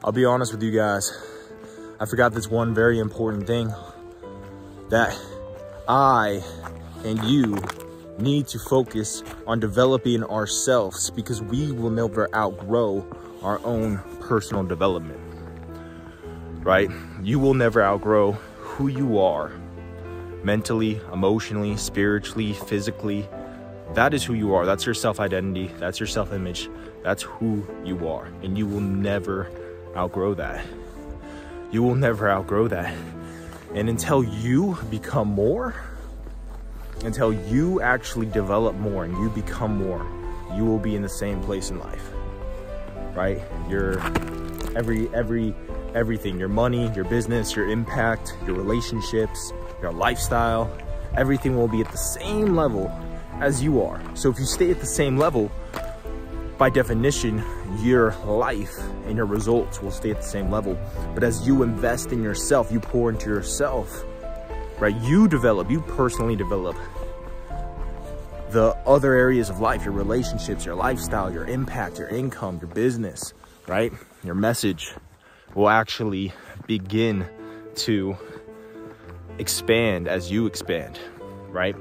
I'll be honest with you guys. I forgot this one very important thing, that I and you need to focus on developing ourselves, because we will never outgrow our own personal development, right? You will never outgrow who you are mentally, emotionally, spiritually, physically. That is who you are. That's your self-identity. That's your self-image. That's who you are. And you will never outgrow that. You will never outgrow that. And until you become more, until you actually develop more and you become more, you will be in the same place in life, right? Your everything, your money, your business, your impact, your relationships, your lifestyle, everything will be at the same level as you are. So if you stay at the same level, by definition, your life and your results will stay at the same level. But as you invest in yourself, you pour into yourself, right? You personally develop the other areas of life, your relationships, your lifestyle, your impact, your income, your business, right? Your message will actually begin to expand as you expand, right?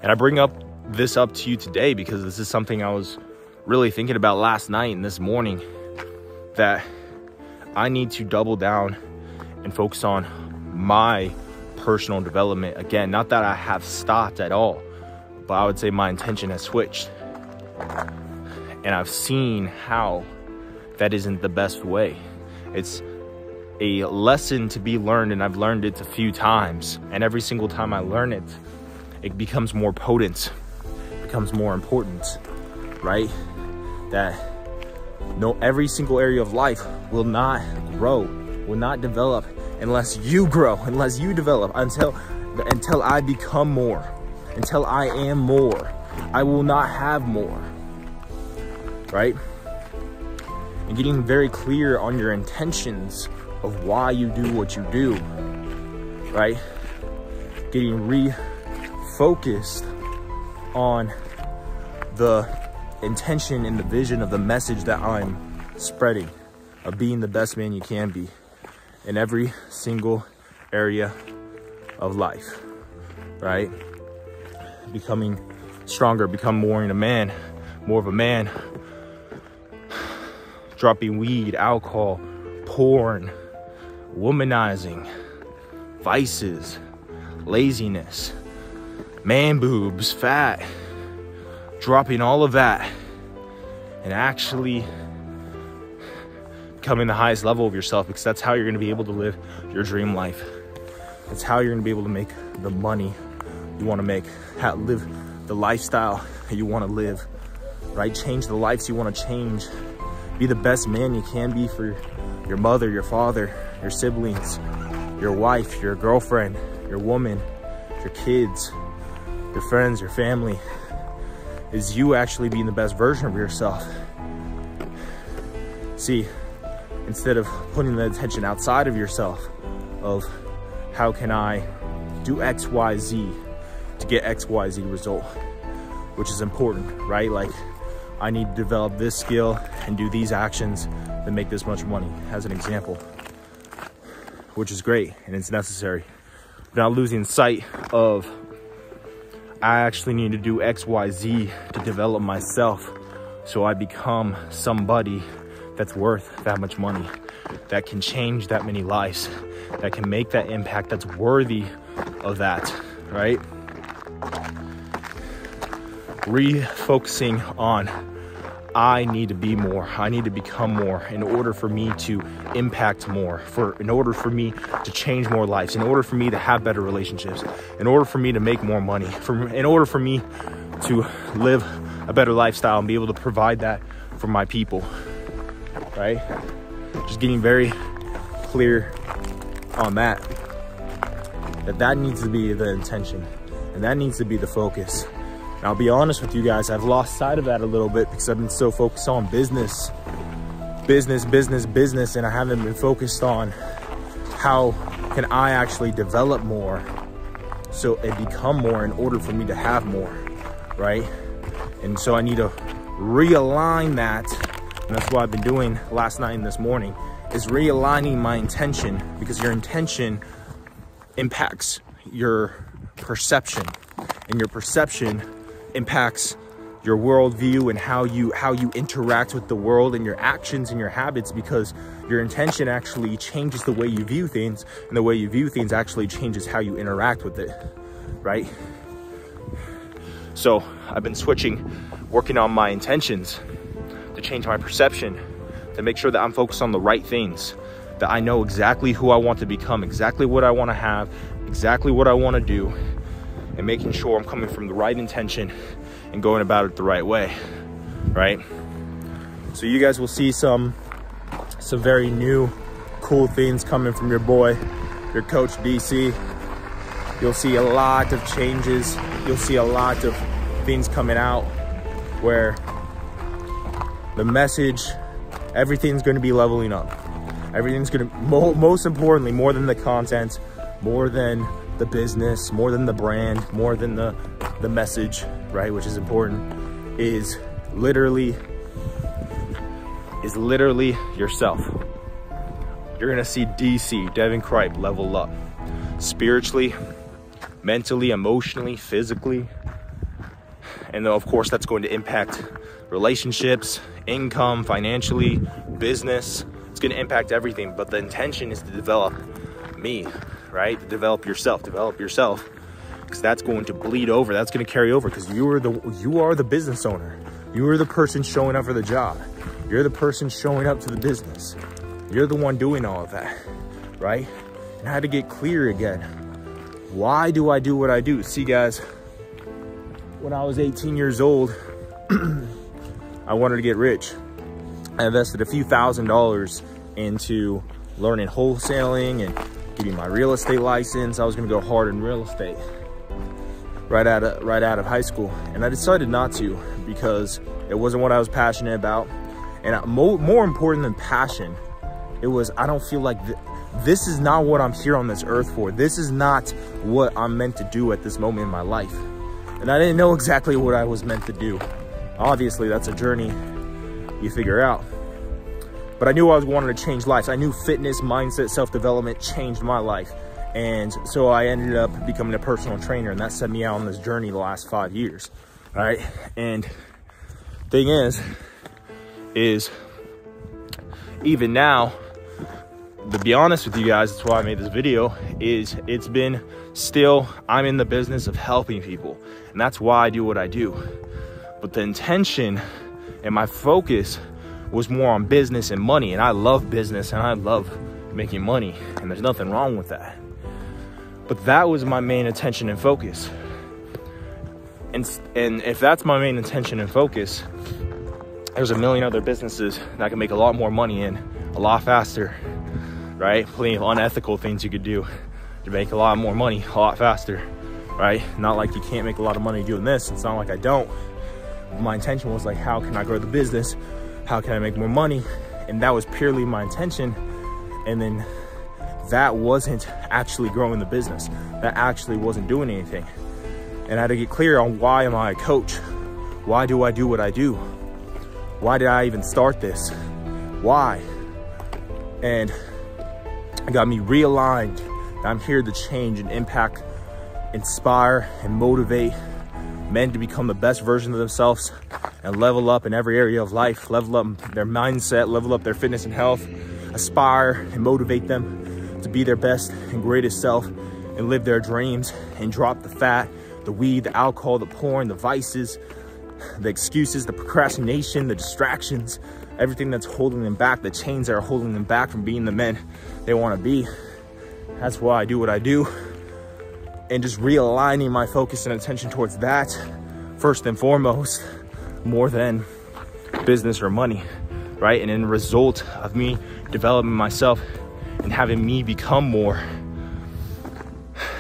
And I bring this up to you today because this is something I was really thinking about last night and this morning, that I need to double down and focus on my personal development. Again, not that I have stopped at all, but I would say my intention has switched. And I've seen how that isn't the best way. It's a lesson to be learned, and I've learned it a few times. And every single time I learn it, it becomes more potent, becomes more important, right? That every single area of life will not grow, will not develop unless you grow, unless you develop, until I become more, until I am more. I will not have more, right? And getting very clear on your intentions of why you do what you do, right? Getting refocused on the intention and the vision of the message that I'm spreading, of being the best man you can be in every single area of life, right? Becoming stronger, become more of a man, dropping weed, alcohol, porn, womanizing, vices, laziness, man boobs, fat, dropping all of that and actually becoming the highest level of yourself, because that's how you're going to be able to live your dream life. That's how you're going to be able to make the money you want to make, live the lifestyle you want to live, right? Change the lives you want to change. Be the best man you can be for your mother, your father, your siblings, your wife, your girlfriend, your woman, your kids, your friends, your family. Is you actually being the best version of yourself. See, instead of putting the attention outside of yourself of how can I do X, Y, Z to get X, Y, Z result, which is important, right? Like, I need to develop this skill and do these actions to make this much money, as an example, which is great and it's necessary. Not losing sight of I actually need to do X, Y, Z to develop myself so I become somebody that's worth that much money, that can change that many lives, that can make that impact, that's worthy of that, right? Refocusing on I need to be more, I need to become more in order for me to impact more, in order for me to change more lives, in order for me to have better relationships, in order for me to make more money, in order for me to live a better lifestyle and be able to provide that for my people, right? Just getting very clear on that needs to be the intention, and that needs to be the focus. And I'll be honest with you guys, I've lost sight of that a little bit because I've been so focused on business, and I haven't been focused on how can I actually develop more so it become more in order for me to have more, right? And so I need to realign that And that's what I've been doing last night and this morning, is realigning my intention, because your intention impacts your perception, and your perception impacts your worldview and how you interact with the world, and your actions and your habits, because your intention actually changes the way you view things, and the way you view things actually changes how you interact with it, right? So I've been working on my intentions to change my perception, to make sure that I'm focused on the right things, that I know exactly who I want to become, exactly what I want to have, exactly what I want to do, and making sure I'm coming from the right intention and going about it the right way, right? So you guys will see some very new, cool things coming from your boy, your coach DC. You'll see a lot of changes. You'll see a lot of things coming out where the message, everything's going to be leveling up. Everything's going to, most importantly, more than the content, more than the business, more than the brand, more than the message, right, which is important, is literally yourself. You're gonna see DC, Devin Kripe, level up spiritually, mentally, emotionally, physically, and of course that's going to impact relationships, income, financially, business. It's going to impact everything, but the intention is to develop me, right? To develop yourself, because that's going to bleed over. That's going to carry over, because you are the business owner. You are the person showing up for the job. You're the person showing up to the business. You're the one doing all of that, right? And I had to get clear again. Why do I do what I do? See, guys, when I was 18 years old, I wanted to get rich. I invested a few $1,000s into learning wholesaling and getting my real estate license. I was gonna go hard in real estate right out of high school. And I decided not to, because it wasn't what I was passionate about. And more important than passion, it was, I don't feel like this is not what I'm here on this earth for. This is not what I'm meant to do at this moment in my life. And I didn't know exactly what I was meant to do. Obviously, that's a journey you figure out. But I knew I was wanting to change lives. I knew fitness, mindset, self-development changed my life. And so I ended up becoming a personal trainer, and that set me out on this journey the last 5 years, all right? And thing is even now, to be honest with you guys, that's why I made this video, it's been still, I'm in the business of helping people, and that's why I do what I do. But the intention and my focus was more on business and money, and I love business and I love making money, and there's nothing wrong with that. But that was my main attention and focus. And if that's my main intention and focus, there's a million other businesses that I can make a lot more money in a lot faster, right? Plenty of unethical things you could do to make a lot more money a lot faster, right? Not like you can't make a lot of money doing this. It's not like I don't. My intention was like, how can I grow the business? How can I make more money? And that was purely my intention. And then that wasn't actually growing the business. That actually wasn't doing anything. And I had to get clear on, why am I a coach? Why do I do what I do? Why did I even start this? Why? And it got me realigned. I'm here to change and impact, inspire, and motivate men to become the best version of themselves and level up in every area of life, level up their mindset, level up their fitness and health, aspire and motivate them to be their best and greatest self and live their dreams, and drop the fat, the weed, the alcohol, the porn, the vices, the excuses, the procrastination, the distractions, everything that's holding them back, the chains that are holding them back from being the men they want to be. That's why I do what I do. And just realigning my focus and attention towards that first and foremost, more than business or money, right? And in the result of me developing myself and having me become more,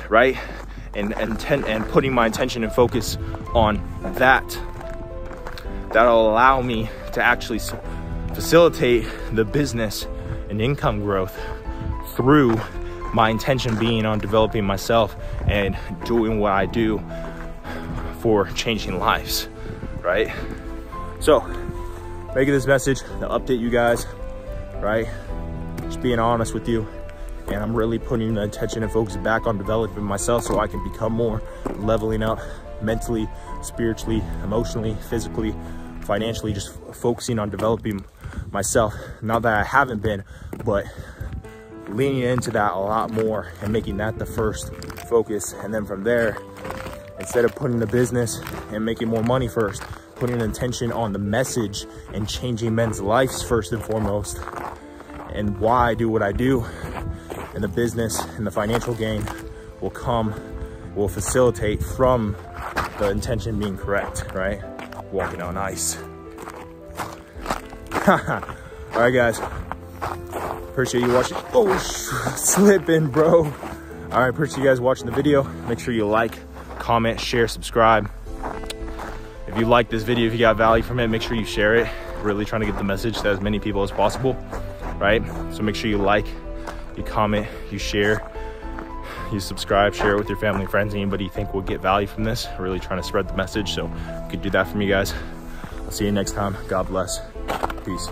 right? And putting my attention and focus on that, that'll allow me to actually facilitate the business and income growth through my intention being on developing myself and doing what I do for changing lives, right? So making this message to update you guys, right? Just being honest with you. And I'm really putting the attention and focus back on developing myself so I can become more, leveling up mentally, spiritually, emotionally, physically, financially, just focusing on developing myself. Not that I haven't been, but leaning into that a lot more and making that the first focus. And then from there, instead of putting the business and making more money first, putting attention on the message and changing men's lives first and foremost, and why I do what I do. And the business and the financial gain will facilitate from the intention being correct, right? Walking on ice. All right, guys. Appreciate you watching. Oh, slipping, bro. All right, appreciate you guys watching the video. Make sure you like, comment, share, subscribe. If you like this video, if you got value from it, make sure you share it. Really trying to get the message to as many people as possible, right? So make sure you like, you comment, you share, you subscribe, share it with your family, friends, anybody you think will get value from this. Really trying to spread the message, so you could do that for me, guys. I'll see you next time. God bless. Peace.